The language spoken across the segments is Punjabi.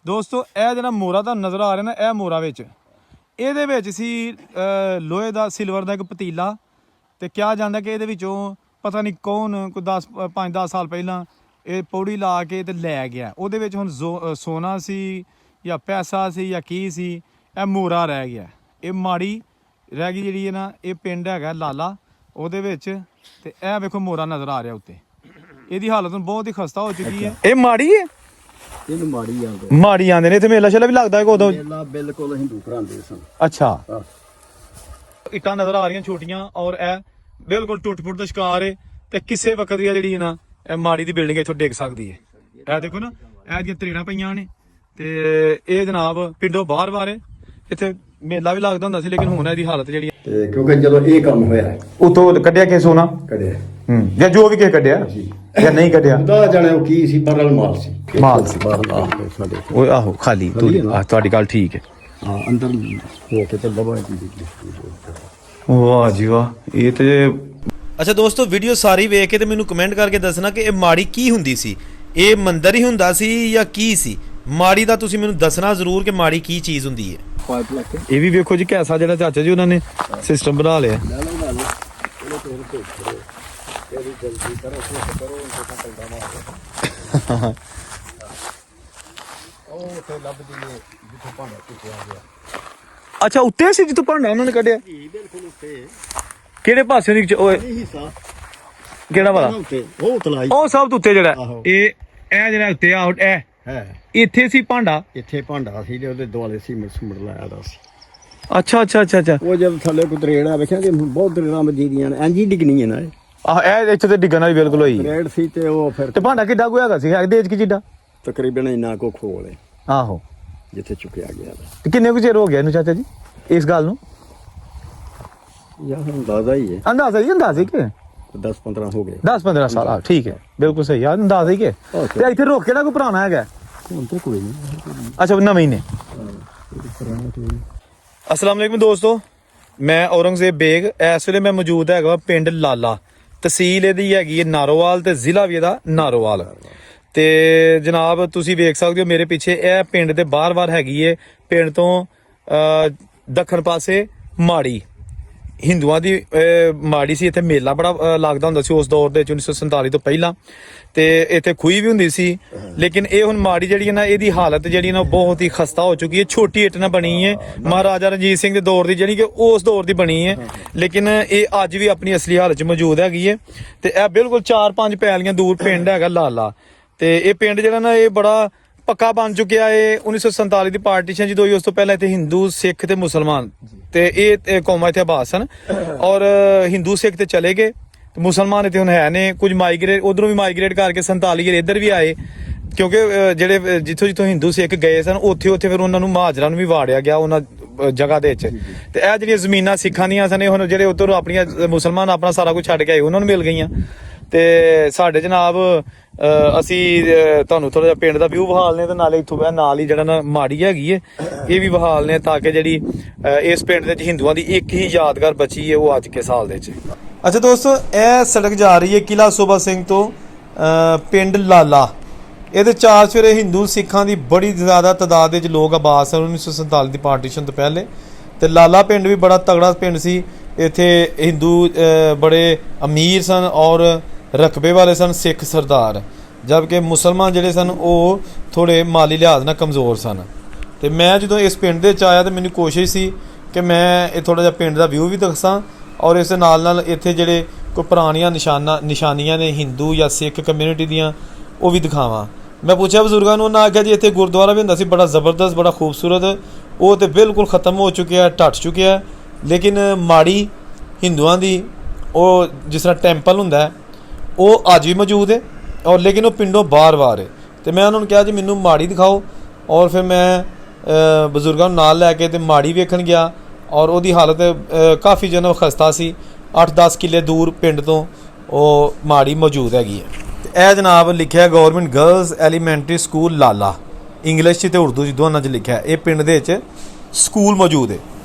ਦੋਸਤੋ ਇਹ ਜਿਹੜਾ ਮੋਰਾ ਦਾ ਨਜ਼ਰ ਆ ਰਿਹਾ ਨਾ, ਇਹ ਮੋਰਾ ਵਿੱਚ ਇਹਦੇ ਵਿੱਚ ਸੀ ਲੋਹੇ ਦਾ ਸਿਲਵਰ ਦਾ ਇੱਕ ਪਤੀਲਾ, ਤੇ ਕਿਹਾ ਜਾਂਦਾ ਕਿ ਇਹਦੇ ਵਿੱਚੋਂ ਪਤਾ ਨਹੀਂ ਕੌਣ ਕੋਈ 5-10 ਸਾਲ ਪਹਿਲਾਂ ਇਹ ਪੌੜੀ ਲਾ ਕੇ ਤੇ ਲੈ ਗਿਆ। ਉਹਦੇ ਵਿੱਚ ਹੁਣ ਸੋਨਾ ਸੀ ਜਾਂ ਪੈਸਾ ਸੀ ਜਾਂ ਕੀ ਸੀ, ਇਹ ਮੋਰਾ ਰਹਿ ਗਿਆ। ਇਹ ਮਾੜੀ ਰਹਿ ਗਈ ਜਿਹੜੀ ਹੈ ਨਾ। ਇਹ ਪਿੰਡ ਹੈਗਾ ਲਾਲਾ ਉਹਦੇ ਵਿੱਚ, ਤੇ ਇਹ ਵੇਖੋ ਮੋਰਾ ਨਜ਼ਰ ਆ ਰਿਹਾ ਉੱਤੇ। ਇਹਦੀ ਹਾਲਤ ਹੁਣ ਬਹੁਤ ਹੀ ਖਸਤਾ ਹੋ ਚੁੱਕੀ ਹੈ। ਇਹ ਮਾੜੀ ਹੈ, ਇਹਨੂੰ ਮਾੜੀ ਆਂਦੇ ਮਾੜੀ ਆਂਦੇ ਨੇ। ਇੱਥੇ ਮੇਲਾ ਸ਼ੇਲਾ ਵੀ ਲੱਗਦਾ ਹੈ ਉਦੋਂ? ਮੇਲਾ ਬਿਲਕੁਲ ਹਿੰਦੂ ਕਰਾਉਂਦੇ ਸਨ। ਅੱਛਾ, ਇੱਟਾਂ ਨਜ਼ਰ ਆ ਰਹੀਆਂ ਛੋਟੀਆਂ, ਔਰ ਇਹ ਬਿਲਕੁਲ ਟੁੱਟ-ਫੁੱਟ ਦਾ ਸ਼ਿਕਾਰ ਹੈ। ਤੇ ਕਿਸੇ ਵਕਤ ਦੀ ਜਿਹੜੀ ਹੈ ਨਾ ਇਹ ਮਾੜੀ ਦੀ ਬਿਲਡਿੰਗ ਇੱਥੋਂ ਡਿੱਗ ਸਕਦੀ ਹੈ। ਇਹ ਦੇਖੋ ਨਾ, ਇਹ ਦੀਆਂ ਤਰੇੜਾਂ ਪਈਆਂ ਨੇ। ਤੇ ਇਹ ਜਨਾਬ ਪਿੰਡੋਂ ਬਾਹਰ ਹੈ। ਇੱਥੇ ਮੇਲਾ ਵੀ ਲੱਗਦਾ ਹੁੰਦਾ ਸੀ, ਲੇਕਿਨ ਹੁਣ ਇਹਦੀ ਹਾਲਤ ਜਿਹੜੀ ਤੇ ਕਿਉਂਕਿ ਜਦੋਂ ਇਹ ਕੰਮ ਹੋਇਆ ਉਤੋਂ ਕੱਢਿਆ ਕਿ ਸੋਨਾ ਕੜਿਆ ਜਾਂ ਜੋ ਵੀ ਕਿਸੇ ਕੱਢਿਆ ਜਾਂ ਨਹੀਂ ਕੱਢਿਆ, ਉਹਦਾ ਜਾਣੇ ਉਹ ਕੀ ਸੀ, ਬਰਲ ਮਾਲ ਸੀ। ਮਾਲ ਸੀ ਸਾਡੇ ਉਹ। ਆਹੋ ਖਾਲੀ ਤੁਹਾਡੀ ਗੱਲ ਠੀਕ ਹੈ। ਹਾਂ, ਅੰਦਰ ਹੋ ਕੇ ਤੇ ਲਵਾ ਦੀ। ਵਾਹ ਜੀ ਵਾਹ, ਇਹ ਤੇ। ਅੱਛਾ ਦੋਸਤੋ, ਵੀਡੀਓ ਸਾਰੀ ਵੇਖ ਕੇ ਤੇ ਮੈਨੂੰ ਕਮੈਂਟ ਕਰਕੇ ਦੱਸਣਾ ਕਿ ਇਹ ਮਾੜੀ ਕੀ ਹੁੰਦੀ ਸੀ। ਇਹ ਮੰਦਰ ਹੀ ਹੁੰਦਾ ਸੀ ਜਾਂ ਕੀ ਸੀ? ਮਾੜੀ ਦਾ ਤੁਸੀਂ ਮੈਨੂੰ ਦੱਸਣਾ ਜ਼ਰੂਰ ਕਿ ਮਾੜੀ ਕੀ ਚੀਜ਼ ਹੁੰਦੀ ਹੈ। ਇਹ ਵੀ ਵੇਖੋ ਜੀ ਕੈਸਾ ਜਿਹੜਾ ਚਾਚਾ ਜੀ ਉਹਨਾਂ ਨੇ ਸਿਸਟਮ ਬਣਾ ਲਿਆ। ਅੱਛਾ, ਉੱਤੇ ਸੀ ਜਿੱਥੋਂ ਭਾਂਡਾ ਉਹਨਾਂ ਨੇ ਕੱਢਿਆ? ਬਿਲਕੁਲ ਉੱਤੇ। ਕਿਹੜੇ ਪਾਸੇ ਦੀ ਓਏ? ਹਿੱਸਾ ਕਿਹੜਾ ਵਾਲਾ? ਉੱਤੇ ਉਹ ਤਲਾਈ ਉਹ ਸਭ ਤੋਂ ਉੱਤੇ ਜਿਹੜਾ ਇਹ ਜਿਹੜਾ ਉੱਤੇ ਆ ਇਹ ਹੈ। ਇੱਥੇ ਸੀ ਭਾਂਡਾ? ਇੱਥੇ ਭਾਂਡਾ ਸੀ ਤੇ ਉਹਦੇ ਦੁਆਲੇ ਸੀ ਸੁਮੜ ਲਾਇਆ ਦਾ ਸੀ। ਅੱਛਾ ਅੱਛਾ ਅੱਛਾ ਅੱਛਾ। ਉਹ ਜਦ ਥੱਲੇ ਕੋਈ ਤਰੇੜਾ ਵੇਖਿਆ ਕਿ ਬਹੁਤ ਤਰੇੜਾਂ ਵੱਜੀਆਂ ਨੇ, ਇੰਜ ਹੀ ਡਿੱਗਣੀ ਹੈ ਨਾ। ਇਹ ਇੱਥੇ ਤੇ ਡਿੱਗਣ ਵਾਲੀ ਬਿਲਕੁਲ ਹੋਈ ਤਰੇੜ ਸੀ ਤੇ ਉਹ ਫਿਰ ਤੇ ਭਾਂਡਾ ਕਿੱਡਾ ਕੁ ਹੈਗਾ ਸੀ? ਦੇਜ ਕੀ ਜਿੱਡਾ? ਤਕਰੀਬਨ ਇੰਨਾ ਕੋ ਖੋਲ ਹੈ ਆਹੋ, ਜਿੱਥੇ ਚੁੱਕਿਆ ਗਿਆ। ਤੇ ਕਿੰਨੇ ਕੁ ਚਿਰ ਹੋ ਗਿਆ ਇਹਨੂੰ ਚਾਚਾ ਜੀ ਇਸ ਗੱਲ ਨੂੰ? ਯਾਰ ਅੰਦਾਜ਼ਾ ਹੀ ਹੈ, ਅੰਦਾਜ਼ਾ ਕਿ 10-15 ਹੋ ਗਏ। 10-15 ਸਾਲ। ਆ ਠੀਕ ਹੈ, ਬਿਲਕੁਲ ਸਹੀ ਆ, ਅੰਦਾਜ਼ਾ ਹੀ ਕਿ। ਤੇ ਇੱਥੇ ਰੋਕ ਕੇ ਨਾ ਕੋਈ ਪੁਰਾਣਾ ਹੈਗਾ? ਹੁਣ ਤੇ ਕੋਈ ਨਹੀਂ। ਅੱਛਾ, ਨਵੇਂ ਨੇ। ਅਸਲਾਮ ਵਾਲੇਕੁਮ ਦੋਸਤੋ, ਮੈਂ ਔਰੰਗਜ਼ੇਬ ਬੇਗ। ਇਸ ਵੇਲੇ ਮੈਂ ਮੌਜੂਦ ਹੈਗਾ ਪਿੰਡ ਲਾਲਾ। ਤਹਿਸੀਲ ਇਹਦੀ ਹੈਗੀ ਹੈ ਨਾਰੋਵਾਲ ਤੇ ਜ਼ਿਲ੍ਹਾ ਵੀ ਇਹਦਾ ਨਾਰੋਵਾਲ। ਤੇ ਜਨਾਬ ਤੁਸੀਂ ਵੇਖ ਸਕਦੇ ਹੋ ਮੇਰੇ ਪਿੱਛੇ, ਇਹ ਪਿੰਡ ਦੇ ਬਾਹਰ ਹੈਗੀ ਹੈ। ਪਿੰਡ ਤੋਂ ਦੱਖਣ ਪਾਸੇ ਮਾੜੀ, ਹਿੰਦੂਆਂ ਦੀ ਮਾੜੀ ਸੀ। ਇੱਥੇ ਮੇਲਾ ਬੜਾ ਲੱਗਦਾ ਹੁੰਦਾ ਸੀ ਉਸ ਦੌਰ ਦੇ 1947 ਤੋਂ ਪਹਿਲਾਂ। ਤੇ ਇੱਥੇ ਖੂਹੀ ਵੀ ਹੁੰਦੀ ਸੀ। ਲੇਕਿਨ ਇਹ ਹੁਣ ਮਾੜੀ ਜਿਹੜੀ ਹੈ ਨਾ, ਇਹਦੀ ਹਾਲਤ ਜਿਹੜੀ ਨਾ ਬਹੁਤ ਹੀ ਖਸਤਾ ਹੋ ਚੁੱਕੀ ਹੈ। ਛੋਟੀ ਇੱਟ ਨਾਲ ਬਣੀ ਹੈ, ਮਹਾਰਾਜਾ ਰਣਜੀਤ ਸਿੰਘ ਦੇ ਦੌਰ ਦੀ, ਜਿਹੜੀ ਕਿ ਉਸ ਦੌਰ ਦੀ ਬਣੀ ਹੈ। ਲੇਕਿਨ ਇਹ ਅੱਜ ਵੀ ਆਪਣੀ ਅਸਲੀ ਹਾਲਤ 'ਚ ਮੌਜੂਦ ਹੈਗੀ ਹੈ। ਤੇ ਇਹ ਬਿਲਕੁਲ 4-5 ਪੈਲੀਆਂ ਦੂਰ ਪਿੰਡ ਹੈਗਾ ਲਾਲਾ। ਤੇ ਇਹ ਪਿੰਡ ਜਿਹੜਾ ਨਾ ਇਹ ਬੜਾ ਪੱਕਾ ਬਣ ਚੁੱਕਿਆ ਹੈ। 1947 ਦੀ ਪਾਰਟੀਸ਼ਨ ਜਦੋਂ ਹੋਈ ਉਸ ਤੋਂ ਪਹਿਲਾਂ ਇੱਥੇ ਹਿੰਦੂ, ਸਿੱਖ ਤੇ ਮੁਸਲਮਾਨ ਤੇ ਇਹ ਕੌਮਾਂ ਇੱਥੇ ਆਬਾਦ ਸਨ। ਔਰ ਹਿੰਦੂ ਸਿੱਖ ਤੇ ਚਲੇ ਗਏ, ਤੇ ਮੁਸਲਮਾਨ ਇੱਥੇ ਹੁਣ ਹੈ ਨੇ। ਕੁਝ ਮਾਈਗ੍ਰੇਟ ਉਧਰੋਂ ਵੀ ਮਾਈਗ੍ਰੇਟ ਕਰਕੇ 47 ਇੱਧਰ ਵੀ ਆਏ, ਕਿਉਂਕਿ ਜਿਹੜੇ ਜਿੱਥੋਂ ਹਿੰਦੂ ਸਿੱਖ ਗਏ ਸਨ ਉੱਥੇ ਫਿਰ ਉਹਨਾਂ ਨੂੰ ਮਹਾਜਰਾਂ ਨੂੰ ਵੀ ਵਾੜਿਆ ਗਿਆ ਉਹਨਾਂ ਜਗ੍ਹਾ ਦੇ ਵਿੱਚ। ਤੇ ਇਹ ਜਿਹੜੀਆਂ ਜ਼ਮੀਨਾਂ ਸਿੱਖਾਂ ਦੀਆਂ ਸਨ, ਹੁਣ ਜਿਹੜੇ ਉੱਧਰ ਆਪਣੀਆਂ ਮੁਸਲਮਾਨ ਆਪਣਾ ਸਾਰਾ ਕੁਝ ਛੱਡ ਕੇ ਆਏ ਉਹਨਾਂ ਨੂੰ ਮਿਲ ਗਈਆਂ। ਤੇ ਸਾਡੇ ਜਨਾਬ ਅਸੀਂ ਤੁਹਾਨੂੰ ਥੋੜਾ ਜਿਹਾ ਪਿੰਡ ਦਾ ਵਿਊ ਵਿਖਾਲਨੇ, ਤੇ ਨਾਲੇ ਇੱਥੋਂ ਨਾਲ ਹੀ ਜਿਹੜਾ ਨਾ ਮਾੜੀ ਹੈਗੀ ਹੈ ਇਹ ਵੀ ਵਿਖਾਲਨੇ, ਤਾਂ ਕਿ ਜਿਹੜੀ ਇਸ ਪਿੰਡ ਦੇ ਵਿੱਚ ਹਿੰਦੂਆਂ ਦੀ ਇੱਕ ਹੀ ਯਾਦਗਾਰ ਬਚੀ ਹੈ ਉਹ ਅੱਜ ਕੇ ਸਾਲ ਦੇ ਵਿੱਚ। ਅੱਛਾ ਦੋਸਤੋ, ਇਹ ਸੜਕ ਜਾ ਰਹੀ ਹੈ ਕਿਲਾ ਸੋਭਾ ਸਿੰਘ ਤੋਂ ਪਿੰਡ ਲਾਲਾ। ਇਹਦੇ ਚਾਰ ਚੁਫੇਰੇ ਹਿੰਦੂ ਸਿੱਖਾਂ ਦੀ ਬੜੀ ਜ਼ਿਆਦਾ ਤਾਦਾਦ ਵਿੱਚ ਲੋਕ ਆਬਾਦ ਸਨ 1947 ਦੀ ਪਾਰਟੀਸ਼ਨ ਤੋਂ ਪਹਿਲੇ। ਤੇ ਲਾਲਾ ਪਿੰਡ ਵੀ ਬੜਾ ਤਗੜਾ ਪਿੰਡ ਸੀ। ਇੱਥੇ ਹਿੰਦੂ ਬੜੇ ਅਮੀਰ ਸਨ ਔਰ ਰਕਬੇ ਵਾਲੇ ਸਨ, ਸਿੱਖ ਸਰਦਾਰ, ਜਦਕਿ ਮੁਸਲਮਾਨ ਜਿਹੜੇ ਸਨ ਉਹ ਥੋੜੇ ਮਾਲੀ ਲਿਹਾਜ਼ ਨਾਲ ਕਮਜ਼ੋਰ ਸਨ। ਤੇ ਮੈਂ ਜਦੋਂ ਇਸ ਪਿੰਡ ਦੇ ਵਿੱਚ ਆਇਆ ਤਾਂ ਮੈਨੂੰ ਕੋਸ਼ਿਸ਼ ਸੀ ਕਿ ਮੈਂ ਇਹ ਥੋੜਾ ਜਿਹਾ ਪਿੰਡ ਦਾ ਵਿਊ ਵੀ ਦੱਸਾਂ, ਔਰ ਇਸ ਦੇ ਨਾਲ ਇੱਥੇ ਜਿਹੜੇ ਕੋਈ ਪੁਰਾਣੀਆਂ ਨਿਸ਼ਾਨੀਆਂ ਨੇ ਹਿੰਦੂ ਜਾਂ ਸਿੱਖ ਕਮਿਊਨਿਟੀ ਦੀਆਂ ਉਹ ਵੀ ਦਿਖਾਵਾਂ। ਮੈਂ ਪੁੱਛਿਆ ਬਜ਼ੁਰਗਾਂ ਨੂੰ, ਉਹਨਾਂ ਆਖਿਆ ਜੀ ਇੱਥੇ ਗੁਰਦੁਆਰਾ ਵੀ ਹੁੰਦਾ ਸੀ ਬੜਾ ਜ਼ਬਰਦਸਤ, ਬੜਾ ਖੂਬਸੂਰਤ, ਉਹ ਤੇ ਬਿਲਕੁਲ ਖਤਮ ਹੋ ਚੁੱਕਿਆ, ਢੱਟ ਚੁੱਕਿਆ। ਲੇਕਿਨ ਮਾੜੀ ਹਿੰਦੂਆਂ ਦੀ ਉਹ ਜਿਸ ਤਰ੍ਹਾਂ ਟੈਂਪਲ ਹੁੰਦਾ ਉਹ ਅੱਜ ਵੀ ਮੌਜੂਦ ਹੈ, ਔਰ ਲੇਕਿਨ ਉਹ ਪਿੰਡੋਂ ਬਾਹਰ ਹੈ। ਤੇ ਮੈਂ ਉਹਨਾਂ ਨੂੰ ਕਿਹਾ ਜੀ ਮੈਨੂੰ ਮਾੜੀ ਦਿਖਾਓ, ਔਰ ਫਿਰ ਮੈਂ ਬਜ਼ੁਰਗਾਂ ਨੂੰ ਨਾਲ ਲੈ ਕੇ ਤੇ ਮਾੜੀ ਵੇਖਣ ਗਿਆ, ਔਰ ਉਹਦੀ ਹਾਲਤ ਕਾਫੀ ਜਨਮ ਖਸਤਾ ਸੀ। 8-10 ਕਿੱਲੇ ਦੂਰ ਪਿੰਡ ਤੋਂ ਉਹ ਮਾੜੀ ਮੌਜੂਦ ਹੈਗੀ ਹੈ। ਤੇ ਇਹ ਜਨਾਬ ਲਿਖਿਆ ਗਵਰਨਮੈਂਟ ਗਰਲਜ਼ ਐਲੀਮੈਂਟਰੀ ਸਕੂਲ ਲਾਲਾ, ਇੰਗਲਿਸ਼ 'ਚ ਤੇ ਉਰਦੂ 'ਚ ਦੋਨਾਂ 'ਚ ਲਿਖਿਆ। ਇਹ ਪਿੰਡ ਦੇ ਵਿੱਚ ਸਕੂਲ ਮੌਜੂਦ ਹੈ।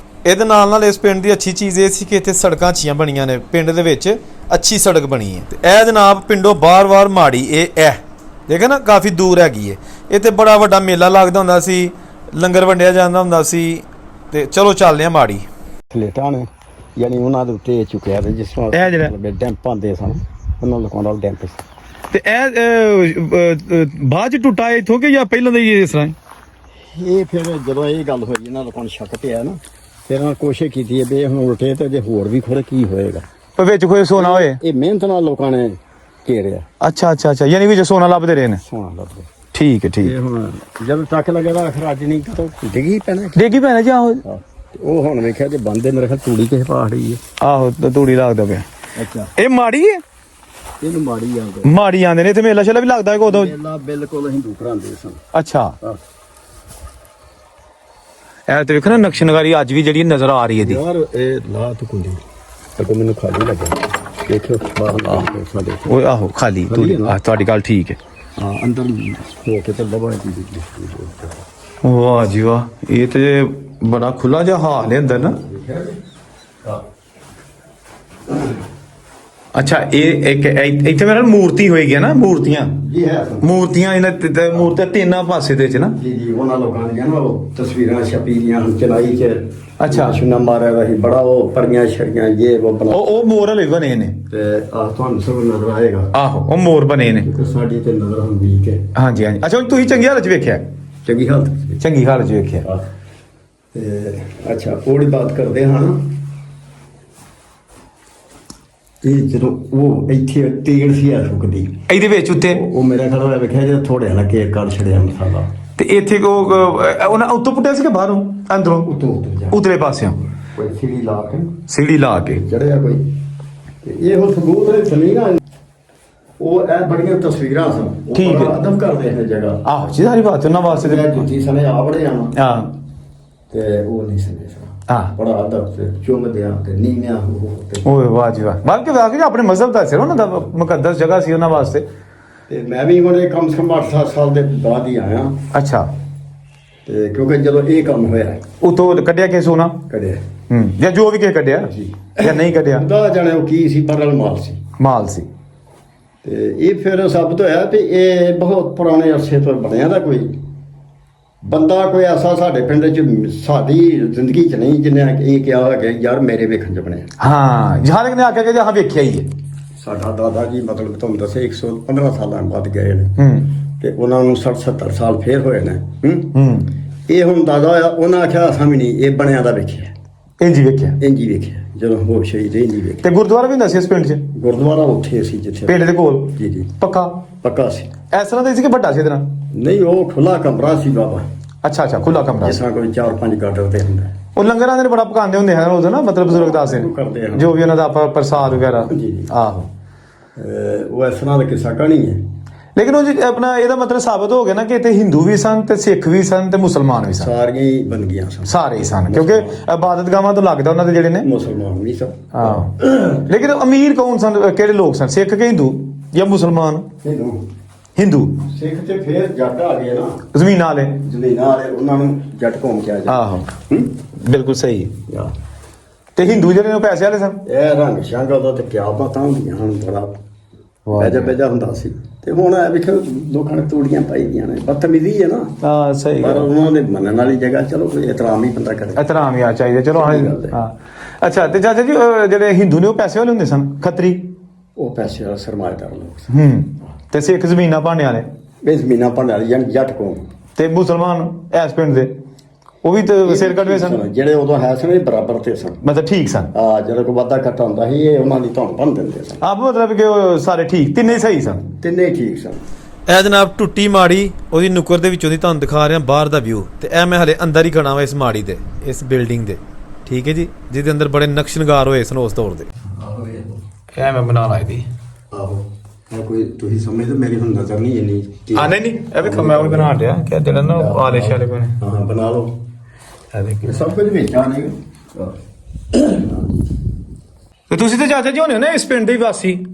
ਇਹਦੇ ਨਾਲ ਇਸ ਪਿੰਡ ਦੀ ਅੱਛੀ ਚੀਜ਼ ਇਹ ਸੀ ਕਿ ਇੱਥੇ ਸੜਕਾਂ ਅੱਛੀਆਂ ਬਣੀਆਂ ਨੇ, ਪਿੰਡ ਦੇ ਵਿੱਚ ਅੱਛੀ ਸੜਕ ਬਣੀ ਹੈ। ਤੇ ਇਹ ਜਨਾਬ ਪਿੰਡੋਂ ਬਾਰ-ਬਾਰ ਮਾੜੀ, ਇਹ ਦੇਖੇ ਨਾ ਕਾਫੀ ਦੂਰ ਹੈਗੀ ਏ। ਇੱਥੇ ਬੜਾ ਵੱਡਾ ਮੇਲਾ ਲੱਗਦਾ ਹੁੰਦਾ ਸੀ, ਲੰਗਰ ਵੰਡਿਆ ਜਾਂਦਾ ਹੁੰਦਾ ਸੀ। ਤੇ ਚਲੋ ਚੱਲਦੇ ਆ ਮਾੜੀ। ਸਲੇਟਾਂ ਨੇ ਯਾਨੀ ਉਹਨਾਂ ਦੇ ਉੱਤੇ ਚੁੱਕਿਆ ਤੇ ਜਿਸ ਇਹ ਜਿਹੜਾ- ਤਰ੍ਹਾਂ ਡੈਂਪ ਆਉਂਦੇ ਸਨ ਉਹਨਾਂ ਲੋਕਾਂ ਦਾ ਡੈਂਪ ਸੀ। ਤੇ ਇਹ ਬਾਅਦ ਚ ਟੁੱਟਾ ਇੱਥੋਂ ਕਿ ਜਾਂ ਪਹਿਲਾਂ ਦਾ ਹੀ ਇਸ ਤਰ੍ਹਾਂ? ਇਹ ਫਿਰ ਜਦੋਂ ਇਹ ਗੱਲ ਹੋਈ ਇਹਨਾਂ ਲੋਕਾਂ ਨੂੰ ਸ਼ੱਕ ਪਿਆ ਨਾ, ਫਿਰ ਉਹਨਾਂ ਕੋਸ਼ਿਸ਼ ਕੀਤੀ ਹੈ ਵੀ ਹੁਣ ਉਲਟੇ ਤੇ ਜੇ ਹੋਰ ਵੀ ਖੋਰੇ ਕੀ ਹੋਏਗਾ। ਪਰ ਵਿੱਚ ਕੋਈ ਸੋਨਾ ਹੋਏ? ਇਹ ਮਿਹਨਤ ਨਾਲ ਲੋਕਾਂ ਨੇ ਘੇਰਿਆ, ਅੱਛਾ ਅੱਛਾ ਅੱਛਾ, ਯਾਨੀ ਵਿੱਚ ਸੋਨਾ ਲੱਭਦੇ ਰਹੇ ਨੇ। ਸੋਹਣਾ ਲੱਭਦੇ। ਠੀਕ ਹੈ ਠੀਕ ਇਹ ਹੁਣ ਜਦੋਂ ਤੱਕ ਲੱਗੇਗਾ ਆਖਰ ਅੱਜ ਨਹੀਂ ਤਾਂ ਡਿੱਗੀ ਪੈਣਾ। ਡੇਗੀ ਭੈਣਾ ਜੀ ਆਹੋ ਹਾਂ, ਤੇ ਉਹ ਹੁਣ ਵੇਖਿਆ ਜੇ ਬੰਦੇ ਮੇਰੇ ਖਿਆਲ ਤੂੜੀ ਕਿਸੇ ਪਹਾੜੀ ਹੈ। ਆਹੋ ਤੂੜੀ ਲੱਗਦਾ ਪਿਆ। ਅੱਛਾ, ਇਹ ਮਾੜੀ ਹੈ? ਇਹਨੂੰ ਮਾੜੀ ਜਾਂਦੇ ਮਾੜੀ ਆਂਦੇ ਨੇ। ਇੱਥੇ ਮੇਲਾ ਸ਼ੇਲਾ ਵੀ ਲੱਗਦਾ ਹੈ ਉਦੋਂ? ਮੇਲਾ ਬਿਲਕੁਲ ਹਿੰਦੂ ਘਰਾਂਦੇ ਸਨ। ਅੱਛਾ, ਆਹ, ਇਹ ਤੇ ਵੇਖੋ ਨਾ ਨਕਸ਼ਨਕਾਰੀ ਅੱਜ ਵੀ ਜਿਹੜੀ ਨਜ਼ਰ ਆ ਰਹੀ ਹੈ ਦੀ। ਯਾਰ ਇਹ ਲਾ ਤੂੰ ਕੁੰਡੀ ਤੇ ਮੈਨੂੰ ਖਾਲੀ ਲੱਗਾ। ਦੇਖਿਓ ਬਾਹਰ ਸਾਡੇ ਉਹ ਆਹੋ ਖਾਲੀ ਤੂੜੀ। ਆਹ ਤੁਹਾਡੀ ਗੱਲ ਠੀਕ ਹੈ। ਹਾਂ, ਅੰਦਰ ਹੋ ਕੇ ਤੇ ਲਵਾ ਦੀ ਵਾਹ ਜੀ ਵਾਹ, ਇਹ ਤੇ ਬੜਾ ਖੁੱਲਾ ਜਿਹਾ ਹਾਲ ਹੈ ਅੰਦਰ ਨਾ। ਅੱਛਾ, ਇਹ ਇੱਕ ਇੱਥੇ ਮੇਰਾ ਮੂਰਤੀ ਹੋਏਗੀ ਨਾ, ਮੂਰਤੀਆਂ ਜੀ ਹੈ ਮੂਰਤੀਆਂ ਇਹਨਾਂ ਮੂਰਤੀਆਂ ਤਿੰਨਾਂ ਪਾਸੇ ਦੇ ਚ ਨਾ। ਜੀ ਜੀ, ਉਹਨਾਂ ਲੋਕਾਂ ਦੀਆਂ ਨਾ ਉਹ ਤਸਵੀਰਾਂ ਛਪੀ ਦੀਆਂ ਹੁਣ ਚਲਾਈ ਚ। ਅੱਛਾ। ਸੁਨਾ ਮਾਰਿਆ ਰਹੀ ਬੜਾ ਉਹ ਪਰੀਆਂ ਛੜੀਆਂ ਇਹ ਉਹ ਬਣਾ ਉਹ ਮੋਰ ਹਲੇ ਬਣੇ ਨੇ। ਤੇ ਆ ਤੁਹਾਨੂੰ ਸਭ ਨਜ਼ਰ ਆਏਗਾ। ਆਹੋ ਉਹ ਮੋਰ ਬਣੇ ਨੇ। ਕਿ ਸਾਡੀ ਤੇ ਨਜ਼ਰ ਹਮ ਵੀਕ ਹੈ। ਹਾਂਜੀ ਹਾਂਜੀ। ਅੱਛਾ ਤੁਸੀਂ ਚੰਗੀ ਹਾਲਤ ਚ ਵੇਖਿਆ? ਚੰਗੀ ਹਾਲਤ ਵਿੱਚ। ਚੰਗੀ ਹਾਲਤ ਚ ਵੇਖਿਆ। ਹਾਂ। ਤੇ ਅੱਛਾ, ਉਹਦੀ ਬਾਤ ਕਰਦੇ ਹਾਂ। ਇਹ ਜਦੋਂ ਉਹ ਇੱਥੇ ਤੇਲ ਸੀ ਆ ਸੁੱਕਦੀ, ਇਹਦੇ ਵਿੱਚ ਉੱਤੇ ਉਹ ਮੇਰਾ ਖਿਆਲ ਹੋਇਆ ਵੇਖਿਆ ਜੇ ਥੋੜੇ ਹਲਾ ਕੇ ਕਰ ਛੜਿਆ ਮਸਾਲਾ ਤੇ ਇੱਥੇ ਉਹਨਾਂ ਉੱਤੋਂ ਪੁੱਟਿਆ ਸੀ ਕਿ ਬਾਹਰੋਂ ਅੰਦਰੋਂ? ਉਤੋਂ ਜਾ ਉਤਲੇ ਪਾਸਿਓਂ ਕੋਈ ਸੀੜੀ ਲਾ ਕੇ ਸੀੜੀ ਲਾ ਕੇ ਚੜਿਆ ਕੋਈ। ਤੇ ਇਹ ਉਹ ਸਬੂਤ ਹੈ ਜ਼ਮੀਨਾਂ ਉਹ ਇਹ ਬੜੀਆਂ ਤਸਵੀਰਾਂ ਸਨ। ਉਹ ਠੀਕ ਹੈ। ਬੜਾ ਅਦਬ ਕਰਦੇ ਇਹ ਜਗ੍ਹਾ। ਆਹੋ ਜੀ, ਸਾਰੀ ਬਾਤ ਉਹਨਾਂ ਵਾਸਤੇ ਤੇ ਤੇ ਜੁੱਤੀ ਸਨੇ ਆ ਬੜੇ ਆਣਾ ਹਾਂ ਤੇ ਉਹ ਨਹੀਂ ਸਮਝਦਾ। ਹਾਂ। ਬੜਾ ਅਦਬ ਤੇ ਚੁੰਮਦੇ ਆ ਤੇ ਨੀਵਿਆਂ ਹੋ ਤੇ ਓਏ ਵਾਹ ਜੀ ਵਾਹ। ਬਲਕਿ ਵਾਕਈ ਆਪਣੇ ਮਜ਼ਹਬ ਦਾ ਸਿਰ ਉਹਨਾਂ ਦਾ ਮੁਕੱਦਸ ਜਗ੍ਹਾ ਸੀ ਉਹਨਾਂ ਵਾਸਤੇ। ਤੇ ਮੈਂ ਵੀ ਹੁਣ ਇਹ ਕਮ ਸੇ ਕਮ 8-7 ਸਾਲ ਦੇ ਬਾਅਦ ਹੀ ਆਇਆ। ਅੱਛਾ, ਤੇ ਕਿਉਂਕਿ ਜਦੋਂ ਇਹ ਕੰਮ ਹੋਇਆ ਉਤੋਂ ਕੱਢਿਆ ਕਿ ਸੋਨਾ? ਕਰਿਆ ਜਾਂ ਜੋ ਵੀ ਕੇ ਕੱਢਿਆ ਜੀ। ਜਾਂ ਨਹੀਂ ਕੱਢਿਆ, ਉਹਦਾ ਜਾਣੇ ਉਹ ਕੀ ਸੀ, ਬਰਲ ਮਾਲ ਸੀ। ਮਾਲ ਸੀ। ਤੇ ਇਹ ਫਿਰ ਸਾਬਤ ਹੋਇਆ ਵੀ ਇਹ ਬਹੁਤ ਪੁਰਾਣੇ ਅਰਸੇ ਤੋਂ ਬਣਿਆ ਦਾ ਕੋਈ ਬੰਦਾ ਕੋਈ ਐਸਾ ਸਾਡੇ ਪਿੰਡ 'ਚ ਸਾਡੀ ਜ਼ਿੰਦਗੀ 'ਚ ਨਹੀਂ ਜਿਹਨੇ ਇਹ ਕਿਹਾ ਹੋਇਆ ਕਿ ਯਾਰ ਮੇਰੇ ਵੇਖਣ 'ਚ ਬਣਿਆ। ਹਾਂ, ਜਹਾਲਕ ਨੇ ਆਖਿਆ ਕਿ ਹਾਂ ਵੇਖਿਆ ਹੀ ਹੈ। ਸਾਡਾ ਦਾਦਾ ਜੀ ਮਤਲਬ ਤੁਹਾਨੂੰ ਦੱਸੇ 115 ਸਾਲਾਂ ਬਾਅਦ ਗਏ ਨੇ ਤੇ ਉਹਨਾਂ ਨੂੰ 60-70 ਸਾਲ ਫੇਰ ਹੋਏ ਨੇ। ਇਹ ਹੁਣ ਦਾਦਾ ਹੋਇਆ, ਉਹਨਾਂ ਆਖਿਆ ਅਸਾਂ ਵੀ ਨਹੀਂ ਇਹ ਬਣਿਆ ਦਾ ਵੇਖਿਆ, ਇੰਜ ਹੀ ਵੇਖਿਆ। ਇੰਜ ਹੀ ਵੇਖਿਆ ਜਦੋਂ ਹੋਸ਼ ਹੋਈ ਤੇ ਇੰਜ ਹੀ ਵੇਖਿਆ। ਤੇ ਗੁਰਦੁਆਰਾ ਵੀ ਹੁੰਦਾ ਸੀ ਇਸ ਪਿੰਡ 'ਚ? ਗੁਰਦੁਆਰਾ ਉੱਥੇ ਸੀ ਜਿੱਥੇ ਪਿੰਡ ਦੇ ਕੋਲ? ਜੀ ਜੀ, ਪੱਕਾ ਪੱਕਾ ਸੀ। ਇਸ ਤਰ੍ਹਾਂ ਦਾ ਸੀ ਕਿ ਵੱਡਾ ਸੀ ਇਹਦੇ ਨਾਲ? ਨਹੀਂ, ਉਹ ਖੁੱਲਾ ਕਮਰਾ ਸੀ ਬਾਬਾ, ਅੱਛਾ ਅੱਛਾ, ਖੁੱਲਾ ਕਮਰਾ ਜਿਸ ਸੀ। ਤਰ੍ਹਾਂ ਕੋਈ 4-5 ਗਾਡਰ ਤੇ ਹੁੰਦਾ। ਉਹ ਲੰਗਰਾਂ ਦੇ ਬੜਾ ਪਕਾਉਂਦੇ ਹੁੰਦੇ ਹਨ ਉਦੋਂ ਨਾ, ਮਤਲਬ ਬਜ਼ੁਰਗ ਦੱਸਦੇ ਉਹ ਕਰਦੇ ਨੇ ਹਨ। ਜੋ ਵੀ ਉਹਨਾਂ ਦਾ ਆਪਾਂ ਪ੍ਰਸਾਦ ਵਗੈਰਾ। ਜੀ ਜੀ। ਆਹੋ। ਉਹ ਇਸ ਤਰ੍ਹਾਂ ਦਾ ਕਿੱਸਾ ਕਹਾਣੀ ਹੈ। ਲੇਕਿਨ ਉਹ ਜੀ ਆਪਣਾ ਇਹਦਾ ਮਤਲਬ ਸਾਬਤ ਹੋ ਗਿਆ ਨਾ ਕਿ ਇੱਥੇ ਹਿੰਦੂ ਵੀ ਸਨ ਤੇ ਸਿੱਖ ਵੀ ਸਨ ਤੇ ਮੁਸਲਮਾਨ ਵੀ ਸਨ। ਸਾਰੀਆਂ ਹੀ ਬੰਦਗੀਆਂ ਸਨ, ਸਾਰੇ ਹੀ ਸਨ, ਕਿਉਂਕਿ ਇਬਾਦਤਗਾਹਾਂ ਤੋਂ ਲੱਗਦਾ ਉਹਨਾਂ ਦੇ ਜਿਹੜੇ ਨੇ। ਮੁਸਲਮਾਨ ਵੀ ਸਨ। ਆਹੋ। ਲੇਕਿਨ ਅਮੀਰ ਕੌਣ ਸਨ, ਕਿਹੜੇ ਲੋਕ ਸਨ, ਸਿੱਖ ਕਿ ਹਿੰਦੂ ਜਾਂ ਮੁਸਲਮਾਨ? ਹਿੰਦੂ। ਸਿੱਖ ਤੇ ਫੇਰ ਜੱਟ ਆ ਗਏ ਨਾ, ਜ਼ਮੀਨਾਂ ਵਾਲੇ। ਜ਼ਮੀਨਾਂ ਵਾਲੇ, ਉਹਨਾਂ ਨੂੰ ਜੱਟ ਕੌਮ ਕਿਹਾ ਜਾਂਦਾ। ਆਹੋ, ਬਿਲਕੁਲ ਸਹੀ। ਯਾ। ਤੇ ਹਿੰਦੂ ਜਿਹੜੇ ਨੇ ਪੈਸੇ ਵਾਲੇ ਸਨ। ਇਹ ਰੰਗ ਸ਼ੰਗ ਉਹਦਾ ਤੇ ਕਿਆ ਬਾਤਾਂ ਹੁੰਦੀਆਂ ਹਨ, ਬੜਾ ਬੈਜਾ ਹੁੰਦਾ ਸੀ। ਤੇ ਹੁਣ ਇਹ ਵੇਖੋ ਲੋਕਾਂ ਨੇ ਤੂੜੀਆਂ ਪਾਈ ਦੀਆਂ ਨੇ, ਬਦਤਮੀਜ਼ੀ ਹੈ ਨਾ। ਹਾਂ ਸਹੀ ਪਰ ਗੱਲ। ਉਹਨਾਂ ਦੇ ਮੰਨਣ ਵਾਲੀ ਜਗ੍ਹਾ ਚਲੋ ਕੋਈ ਇਤਰਾਮ ਹੀ ਬੰਦਾ ਕਰੇ। ਇਤਰਾਮ ਹੀ ਆ ਚਾਹੀਦਾ। ਚਲੋ ਸਹੀ ਗੱਲ ਹੈ। ਹਾਂ। ਅੱਛਾ, ਤੇ ਚਾਚਾ ਜੀ ਜਿਹੜੇ ਹਿੰਦੂ ਨੇ ਉਹ ਪੈਸੇ ਵਾਲੇ ਹੁੰਦੇ ਸਨ, ਖੱਤਰੀ? ਉਹ ਪੈਸੇ ਵਾਲਾ ਸਰਮਾਏਦਾਰ ਲੋਕ ਸਨ। ਤੇ ਸਿੱਖ ਜ਼ਮੀਨਾਂ ਭਾਣੇ ਵਾਲੇ? ਇਹ ਜ਼ਮੀਨਾਂ ਭੰਡ ਵਾਲੀ ਯਾਨੀ ਜੱਟ ਕੌਮ। ਤੇ ਮੁਸਲਮਾਨ ਇਸ ਪਿੰਡ ਦੇ ਉਹ ਵੀ ਤੇ ਸਿਰ ਕੱਢਵੇਂ ਸਨ? ਜਿਹੜੇ ਉਦੋਂ ਹੈ ਸਨ ਇਹ ਬਰਾਬਰ ਤੇ ਸਨ। ਮਤਲਬ ਠੀਕ ਸਨ। ਜਦੋਂ ਕੋਈ ਵਾਧਾ ਘਟਾ ਹੁੰਦਾ ਸੀ ਇਹ ਉਹਨਾਂ ਦੀ ਧੌਣ ਭੰਨ ਦਿੰਦੇ ਸਨ। ਆਪ ਮਤਲਬ ਕਿ ਉਹ ਸਾਰੇ ਠੀਕ, ਤਿੰਨੇ ਹੀ ਸਹੀ ਸਨ? ਤਿੰਨੇ ਹੀ ਠੀਕ ਸਨ। ਇਹ ਜਨਾਬ ਟੁੱਟੀ ਮਾੜੀ, ਉਹਦੀ ਨੁੱਕਰ ਦੇ ਵਿੱਚੋਂ ਦੀ ਤੁਹਾਨੂੰ ਦਿਖਾ ਰਿਹਾ ਬਾਹਰ ਦਾ ਵਿਊ। ਤੇ ਇਹ ਮੈਂ ਹਲੇ ਅੰਦਰ ਹੀ ਖੜਾ ਵਾਂ ਇਸ ਮਾੜੀ ਦੇ, ਇਸ ਬਿਲਡਿੰਗ ਦੇ। ਠੀਕ ਹੈ ਜੀ, ਜਿਹਦੇ ਅੰਦਰ ਬੜੇ ਨਕਸ਼ਨਗਾਰ ਹੋਏ ਸਨ ਉਸ ਦੌਰ ਦੇ। ਆਹੋ ਕਿਆ ਮੈਂ ਬਣਾ ਲਾਈ ਦੀ। ਆਹੋ, ਇਹ ਕੋਈ ਤੁਸੀਂ ਸਮਝਦੇ, ਮੇਰੀ ਹੁਣ ਨਜ਼ਰ ਨਹੀਂ ਇੰਨੀ। ਨਹੀਂ ਨਹੀਂ, ਇਹ ਵੀ ਮੈਂ ਉਹ ਵੀ ਬਣਾ ਲਿਆ ਕਿ ਜਿਹੜਾ ਨਾ ਆਲੇ ਸ਼ਾਲੇ ਬਣੇ। ਹਾਂ, ਬਣਾ ਲਓ। ਇਹ ਦੇਖੋ। ਸਭ ਕੁਝ ਵੇਚਾ ਨਹੀਂ। ਤੇ ਤੁਸੀਂ ਤੇ ਚਾਚਾ ਜੀ ਹੋਣੇ ਹੋ ਨਾ ਇਸ ਪਿੰਡ ਦੇ ਹੀ ਵਾਸੀ?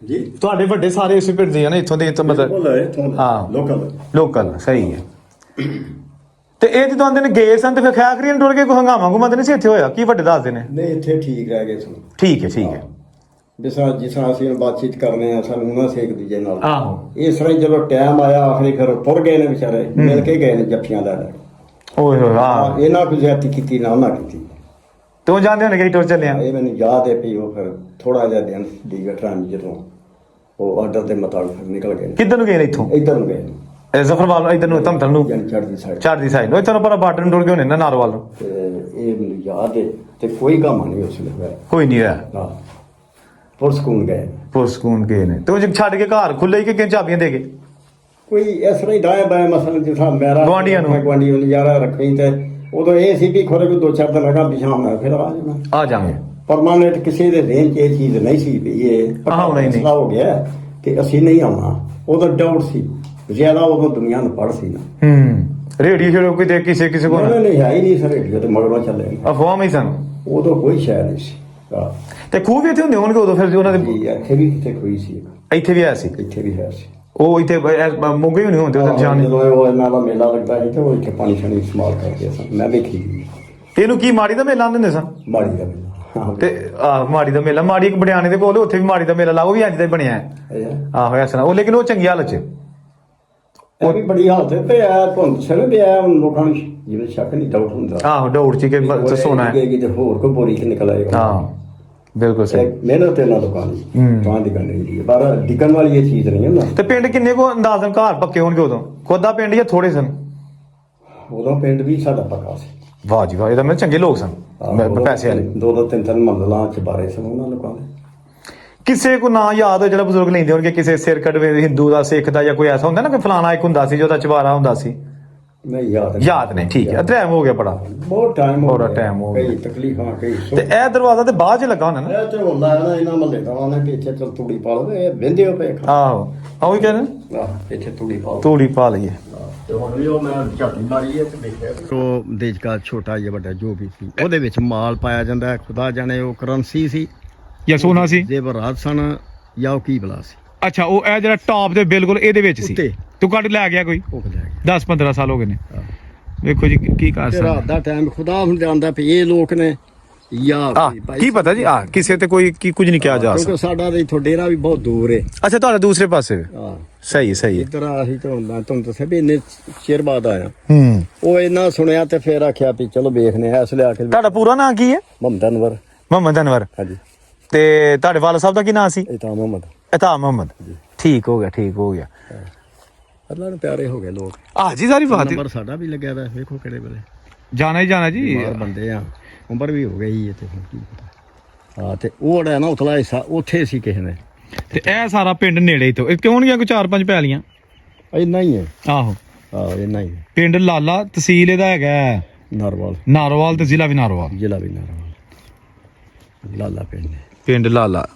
ਜੀ, ਤੁਹਾਡੇ ਵੱਡੇ ਸਾਰੇ ਇਸ ਪਿੰਡ ਦੇ ਆ ਨਾ, ਇੱਥੋਂ ਦੇ ਤਾਂ ਮਤਲਬ ਹਾਂ। ਲੋਕਲ। ਲੋਕਲ, ਸਹੀ ਹੈ। ਤੇ ਇਹ ਜਦੋਂ ਆਉਂਦੇ ਨੇ ਗਏ ਸਨ ਤੇ ਫਿਰ ਖਿਆਖਰੀ ਟੁਰ ਕੇ ਕੋਈ ਹੰਗਾਮਾ ਗੁਮਾ ਤੇ ਨਹੀਂ ਸੀ ਇੱਥੇ ਹੋਇਆ? ਕੀ ਵੱਡੇ ਦੱਸਦੇ ਨੇ? ਨਹੀਂ, ਇੱਥੇ ਠੀਕ ਰਹਿ ਗਏ ਸਨ। ਠੀਕ ਹੈ ਠੀਕ ਹੈ। ਜਿਸ ਤਰ੍ਹਾਂ ਅਸੀਂ ਹੁਣ ਬਾਤਚੀਤ ਕਰਨੇ ਆ ਸਾਨੂੰ ਉਹਨਾਂ ਸੇ ਇੱਕ ਦੂਜੇ ਨਾਲ ਆਹੋ ਇਸ ਤਰ੍ਹਾਂ ਹੀ ਜਦੋਂ ਟਾਈਮ ਆਇਆ ਆਖਰੀ ਫਿਰ ਤੁਰ ਗਏ ਨੇ ਵਿਚਾਰੇ ਮਿਲ ਕੇ ਗਏ ਨੇ ਜੱਫੀਆਂ ਲੈ ਲੈ ਓਏ ਹੋਏ ਹਾਂ ਇਹਨਾਂ ਕੋਈ ਜ਼ਿਆਦਤੀ ਕੀਤੀ ਨਾ ਉਹਨਾਂ ਕੀਤੀ ਤੂੰ ਜਾਂਦੇ ਹੋਣੇ ਕਿ ਟੁਰ ਚੱਲਿਆ ਇਹ ਮੈਨੂੰ ਯਾਦ ਹੈ ਵੀ ਉਹ ਫਿਰ ਥੋੜਾ ਜਿਹਾ ਦਿਨ ਦੀ ਘਟਨਾ ਜਦੋਂ ਉਹ ਆਰਡਰ ਦੇ ਮੁਤਾਬਕ ਨਿਕਲ ਗਏ ਕਿੱਧਰ ਨੂੰ ਗਏ ਨੇ ਇੱਥੋਂ ਇੱਧਰ ਨੂੰ ਗਏ ਨੇ ਇਹ ਜ਼ਫਰਵਾਲ ਇੱਧਰ ਨੂੰ ਧਮਤਲ ਨੂੰ ਜਾਨੀ ਚੜ੍ਹਦੀ ਸਾਈਡ ਚੜ੍ਹਦੀ ਸਾਈਡ ਨੂੰ ਇੱਥੋਂ ਪਰ ਬਾਰਡਰ ਨੂੰ ਟੁਰ ਗਏ ਹੋਣੇ ਨਾ ਨਾਰੋਵਾਲ ਨੂੰ ਤੇ ਇਹ ਮੈਨੂੰ ਯਾਦ ਹੈ ਤੇ ਕੋਈ ਕੰਮ ਨਹੀਂ ਉਸ ਵੇਲੇ ਹੋਇਆ ਕੋਈ ਨਹੀਂ ਰਿਹਾ ਹਾਂ ਪੁਰ ਸਕੂਨ ਗਏ ਪੁਰਸਕੂਨ ਗਏ ਨੇ ਤੇ ਉਹ ਜੇ ਛੱਡ ਕੇ ਘਰ ਖੁੱਲੇ ਕਿ ਕਿਉਂ ਚਾਬੀਆਂ ਦੇ ਗਏ ਕੋਈ ਇਸ ਤਰ੍ਹਾਂ ਹੀ ਦਾਇਆ ਬਾਇਆ ਮਸਲ ਜਿਸ ਤਰ੍ਹਾਂ ਮੇਰਾ ਗੁਆਂਢੀਆਂ ਨੂੰ। ਗੁਆਂਢੀ ਨੂੰ ਨਜ਼ਾਰਾ ਰੱਖੀ ਤੇ ਉਦੋਂ ਇਹ ਸੀ ਵੀ ਖੋਰੇ ਕੋਈ 2-4 ਦਿਨ ਲਗਾ ਪਿਛਾਂ ਮੈਂ ਫਿਰ ਆ ਜਾਣਾ ਆ ਜਾਵਾਂਗੇ ਪਰਮਾਨੈਂਟ ਕਿਸੇ ਦੇ ਰੇਂਜ 'ਚ ਇਹ ਚੀਜ਼ ਨਹੀਂ ਸੀ ਵੀ ਇਹ ਹਾਂ, ਨਹੀਂ, ਨਹੀਂ। ਫੈਸਲਾ ਹੋ ਗਿਆ ਕਿ ਅਸੀਂ ਨਹੀਂ ਆਉਣਾ ਉਦੋਂ ਡਾਊਟ ਸੀ ਜ਼ਿਆਦਾ ਉਦੋਂ ਦੁਨੀਆ ਨੂੰ ਪੜ ਸੀ ਨਾ ਰੇਡੀਓ ਛੇੜੋ ਕੋਈ ਦੇ ਕਿਸੇ ਕਿਸੇ ਕੋਲ ਉਹਨਾਂ ਨੇ ਹੈ ਹੀ ਨਹੀਂ ਸਰ ਰੇਡੀਓ ਤੇ ਮਗਰੋਂ ਚੱਲੇ ਨੇ। ਅਫਵਾਹ ਹੀ ਸਨ ਉਦੋਂ ਕੋਈ ਸ਼ੈ ਨਹੀਂ ਸੀ ਹਾਂ ਤੇ ਖੂਹ ਵੀ ਇੱਥੇ ਹੁੰਦੇ ਹੋਣਗੇ ਉਦੋਂ ਫਿਰ ਉਹਨਾਂ ਦੇ ਜੀ, ਇੱਥੇ ਵੀ ਕਿਤੇ ਕੋਈ ਸੀ ਇੱਥੇ ਵੀ ਆਇਆ ਸੀ ਇੱਥੇ ਵੀ ਹੈ ਸੀ ਉਹ ਇੱਥੇ ਮੋਗੇ ਹੀ ਨਹੀਂ ਹੁੰਦੇ ਉਹਦੇ ਜਾਣ ਜਦੋਂ ਉਹ ਇਹਨਾਂ ਦਾ ਮੇਲਾ ਲੱਗਦਾ ਸੀ ਤੇ ਉਹ ਇੱਥੇ ਪਾਣੀ ਛਣੀ ਇਸਤੇਮਾਲ ਕਰਦੇ ਸਨ ਮੈਂ ਵੇਖੀ ਇਹਨੂੰ ਕੀ ਮਾੜੀ ਦਾ ਮੇਲਾ ਹੁੰਦੇ ਸਨ ਮਾੜੀ ਦਾ ਮੇਲਾ ਤੇ ਮਾੜੀ ਦਾ ਮੇਲਾ ਮਾੜੀ ਇੱਕ ਬੜਿਆਣੇ ਦੇ ਕੋਲ ਉੱਥੇ ਵੀ ਮਾੜੀ ਦਾ ਮੇਲਾ ਲਾਓ ਵੀ ਅੱਜ ਦਾ ਹੀ ਬਣਿਆ ਹੈ ਆਹੋ ਐਸਾ ਉਹ ਲੇਕਿਨ ਉਹ ਚੰਗੀ ਹਾਲਤ ਚ ਉਹ ਵੀ ਬੜੀ ਹਾਲਤ ਤੇ ਆ ਧੁੰਦ ਸਿਰ ਵੀ ਆ ਲੋਕਾਂ ਨੂੰ ਜਿਵੇਂ ਸ਼ੱਕ ਨਹੀਂ ਡਾਊਟ ਹੁੰਦਾ ਆਹੋ ਡੌੜ ਚ ਕਿ ਸੋਨਾ ਹੈ ਕਿ ਹੋਰ ਕੋਈ ਬੋਰੀ ਚ ਨਿਕਲ ਆਏਗਾ ਹਾਂ ਬਿਲਕੁਲ ਸਹੀ ਮਿਹਨਤ ਤੇ ਨਾ ਲੋਕਾਂ ਦੀ ਤਾਂ ਦੀ ਗੱਲ ਨਹੀਂ ਹੈ ਪਰ ਡਿੱਗਣ ਵਾਲੀ ਇਹ ਚੀਜ਼ ਨਹੀਂ ਹੁੰਦਾ ਤੇ ਪਿੰਡ ਕਿੰਨੇ ਕੋ ਅੰਦਾਜ਼ਨ ਘਰ ਪੱਕੇ ਹੋਣਗੇ ਉਦੋਂ ਖੁਦਾ ਪਿੰਡ ਜਾਂ ਥੋੜੇ ਸਨ ਉਦੋਂ ਪਿੰਡ ਵੀ ਸਾਡਾ ਪੱਕਾ ਸੀ ਵਾਹ ਜੀ ਵਾਹ ਇਹਦਾ ਮੈਂ ਚੰਗੇ ਲੋਕ ਸਨ ਪੈਸੇ ਵਾਲੇ 2-3 ਮੰਜ਼ਲਾਂ ਚ ਬਾਰੇ ਸਨ ਉਹਨਾਂ ਲੋਕਾਂ ਦੇ ਕਿਸੇ ਕੋ ਨਾਂ ਯਾਦ ਹੋ ਜਿਹੜਾ ਬਜ਼ੁਰਗ ਲੈਂਦੇ ਹੋਣਗੇ ਕਿਸੇ ਸਿਰ ਕਟਵੇ ਹਿੰਦੂ ਦਾ ਸਿੱਖ ਦਾ ਜਾਂ ਕੋਈ ਐਸਾ ਹੁੰਦਾ ਨਾ ਕੋਈ ਫਲਾਣਾ ਇੱਕ ਹੁੰਦਾ ਸੀ ਜਿਹਦਾ ਚਵਾਰਾ ਹੁੰਦਾ ਸੀ ਨਹੀਂ ਯਾਦ ਨਹੀਂ ਠੀਕ ਹੈ ਟਾਈਮ ਹੋ ਗਿਆ ਬੜਾ ਬਹੁਤ ਟਾਈਮ ਬੜਾ time ਹੋ ਗਿਆ। ਕਈ ਤਕਲੀਫਾਂ ਕਈ ਤੇ ਇਹ ਦਰਵਾਜ਼ਾ ਤੇ ਬਾਅਦ ਚ ਲੱਗਾ ਹੁੰਦਾ ਨਾ ਇਹ ਤੇ ਹੁੰਦਾ ਹੈ ਨਾ ਇਹਨਾਂ ਮਹੱਲੇ ਦਾ ਨੇ ਕਿ ਇੱਥੇ ਚਲ ਤੂੜੀ ਪਾ ਲਓ ਇਹ ਵਹਿੰਦੇ ਹੋ ਪਏ ਆਹੋ ਆਹ ਹੀ ਕਹਿੰਦੇ ਇੱਥੇ ਤੂੜੀ ਪਾ ਲਓ ਤੂੜੀ ਪਾ ਲਈਏ ਤੇ ਹੁਣ ਵੀ ਉਹ ਮੈਂ ਝਾਤੀ ਮਾਰੀ ਹੈ ਤੇ ਦੇਖਿਆ ਉਹ ਦੇਸ਼ ਦਾ ਛੋਟਾ ਜਿਹਾ ਵੱਡਾ ਜੋ ਵੀ ਸੀ ਉਹਦੇ ਵਿੱਚ ਮਾਲ ਪਾਇਆ ਜਾਂਦਾ ਹੈ ਖੁਦਾ ਜਾਣੇ ਉਹ ਕਰੰਸੀ ਸੀ ਜਾਂ ਸੋਨਾ ਸੀ ਜ਼ੇਵਰਾਤ ਸਨ ਜਾਂ ਉਹ ਕੀ ਬਲਾ ਸੀ ਅੱਛਾ ਉਹ ਇਹ ਜਿਹੜਾ ਟਾਪ ਦੇ ਬਿਲਕੁਲ ਇਹਦੇ ਵਿੱਚ ਸੀ ਉੱਤੇ। ਤੂੰ ਕੱਢ ਲੈ ਗਿਆ ਕੋਈ ਉਹ ਲੈ ਗਿਆ 10-15 ਸਾਲ ਹੋ ਗਏ ਨੇ ਹਾਂ। ਵੇਖੋ ਜੀ ਕੀ ਕਰ ਤੇ ਸਕਦੇ ਰਾਤ ਦਾ ਟਾਈਮ ਖੁਦਾ ਹੁਣ ਜਾਣਦਾ ਵੀ ਇਹ ਲੋਕ ਨੇ ਜਾਂ ਕੀ ਪਤਾ ਜੀ ਕਿਸੇ ਤੇ ਕੋਈ ਕੀ ਕੁਝ ਨਹੀਂ ਕਿਹਾ ਜਾ ਕਿਉਂਕਿ ਸਕਦਾ ਸਾਡਾ ਤੇ ਇੱਥੋਂ ਡੇਰਾ ਵੀ ਬਹੁਤ ਦੂਰ ਹੈ ਅੱਛਾ ਤੁਹਾਡਾ ਦੂਸਰੇ ਪਾਸੇ ਵੀ? ਹਾਂ ਸਹੀ ਸਹੀ ਹੈ ਇੱਧਰ ਅਸੀਂ ਤਾਂ ਹੁੰਦਾ ਤੁਹਾਨੂੰ ਦੱਸਿਆ ਵੀ ਇੰਨੇ ਚਿਰ ਬਾਅਦ ਆਇਆ ਹੂੰ ਉਹ ਇਹਨਾਂ ਸੁਣਿਆ ਤੇ ਫਿਰ ਆਖਿਆ ਵੀ ਚਲੋ ਵੇਖਨੇ ਆ ਇਸ ਲਈ ਆਖਿਰ ਤੁਹਾਡਾ ਪੂਰਾ ਨਾਂ ਕੀ ਹੈ ਮੁਹੰਮਦ ਅਨਵਰ ਮੁਹੰਮਦ ਅਨਵਰ ਹਾਂਜੀ ਤੇ ਤੁਹਾਡੇ ਵਾਲਾ ਸਾਹਿਬ ਦਾ ਕੀ ਨਾਂ ਸੀ ਇਹ ਤਾਂ ਮੁਹੰਮਦ ਇਤਾ ਮੁਹੰਮਦ ਠੀਕ ਹੋ ਗਿਆ ਅੱਲਾ ਨੂੰ ਪਿਆਰੇ ਹੋ ਗਏ ਲੋਕ ਜੀ ਸਾਰੀ ਬਾਤ ਨੰਬਰ ਸਾਡਾ ਵੀ ਲੱਗਿਆ ਦਾ ਵੇਖੋ ਕਿਹੜੇ ਵੇਲੇ ਜਾਣਾ ਹੀ ਜਾਣਾ ਜੀ ਬਾਹਰ ਬੰਦੇ ਆ ਉਮਰ ਵੀ ਹੋ ਗਈ ਹੈ ਤੇ ਹੁਣ ਕੀ ਪਤਾ ਹਾਂ ਤੇ ਉਹ ਜਿਹੜਾ ਨਾ ਉਤਲਾ ਹਿੱਸਾ ਉੱਥੇ ਸੀ ਕਿਸੇ ਨੇ ਤੇ ਇਹ ਸਾਰਾ ਪਿੰਡ ਨੇੜੇ ਹੀ ਤੋਂ ਇਹ ਕਿਉਂ ਨਹੀਂ ਆ ਕੋਈ 4-5 ਪੈਲੀਆਂ ਇੰਨਾ ਹੀ ਹੈ ਆਹੋ ਇੰਨਾ ਹੀ ਹੈ ਪਿੰਡ ਲਾਲਾ ਤਹਿਸੀਲ ਇਹਦਾ ਹੈਗਾ ਨਾਰਵਾਲ ਨਾਰੋਵਾਲ ਤੇ ਜ਼ਿਲ੍ਹਾ ਵੀ ਨਾਰੋਵਾਲ ਜ਼ਿਲ੍ਹਾ ਵੀ ਨਾਰਵਾਲ ਲਾਲਾ ਪਿੰਡ ਪਿੰਡ ਲਾਲਾ